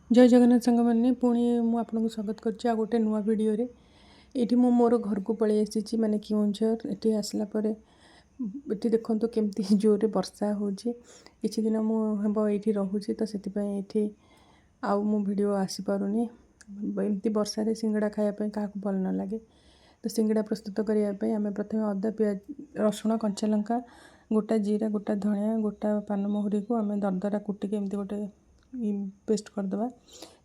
जय जगन्नाथ सांग मैंने पुणी मु आपको स्वागत कर गोटे नुआ वीडियो रे ये मु मोर घर को पलि आसी माने केउझर ये आसला ये देखो केमती जोर वर्षा हो किसी दिन मुझे रोचे तो से आउ मु वीडियो आसीपारूनी एमती वर्षा सिंगड़ा खायापी क्या भल न लगे तो सिंगड़ा प्रस्तुत करने आम प्रथम अदा पियाज रसुण कंचा लंका गोटा जीरा गोटा धनिया गोटा पानमहुरी को आम दरदरा कुटिक एमती गोटे पेस्ट करदे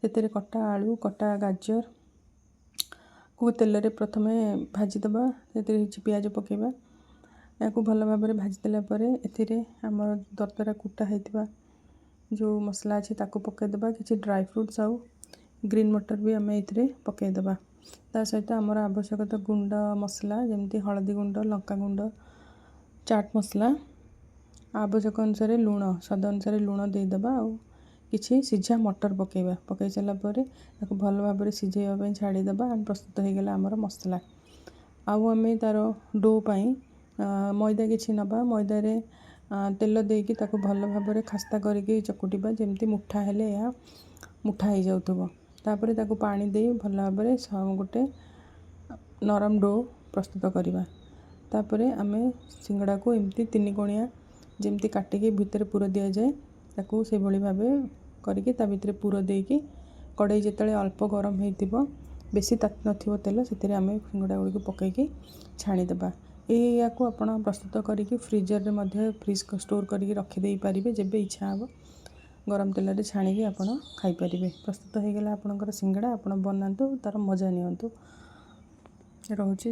से कटा आलू कटा गाजर को तेल रे प्रथम भाजीदे से पियाज पकेबा या भल भाव में भाजीदेलापर एम दरदरा कुटा होता जो मसला अच्छे ताको पकईदे किसी ड्राई फ्रुट्स आउ ग्रीन मटर भी आम ये पकईदे ता सहित आमर आवश्यकता गुंड मसला जमती हलदी गुंड लंका गुंड चाट मसला आवश्यक अनुसार लुण स्वाद अनुसार लुण देदेबा आउ किसी सिझा मटर पकईबा पकई सारापर भल भाव में सिझाई छाड़ीदे प्रस्तुत हो गला आमर मसला आउ आम तार डो पाई मैदा किसी नबा मैदार तेल देकी भल भाव में खास्ता करके चकुटिबा जमती मुठा हेले या मुठा हो जाउथबो तापर ताको पानी दे भल भाव में गोटे नरम डो प्रस्तुत करवा तापर आम सिंगड़ा को एमती तीन कोणिया जमती काटिकी भितर पुर दि जाए ताकू से भली भाव करके ता भितर पुर देकी कड़ई जिते अल्प गरम हो बेसी ताती नथिबो तेल से आम सिंगड़ा गुड़ी पकईकी छाणीदे या आप प्रस्तुत करके फ्रीजर में फ्रीज स्टोर करके रखिदे पारे जब इच्छा हे गरम तेल में छाणिकी आप खाईपारे प्रस्तुत हो गला आपणकर सिंगड़ा आप बनातु तार मजा नियंतु रोचे।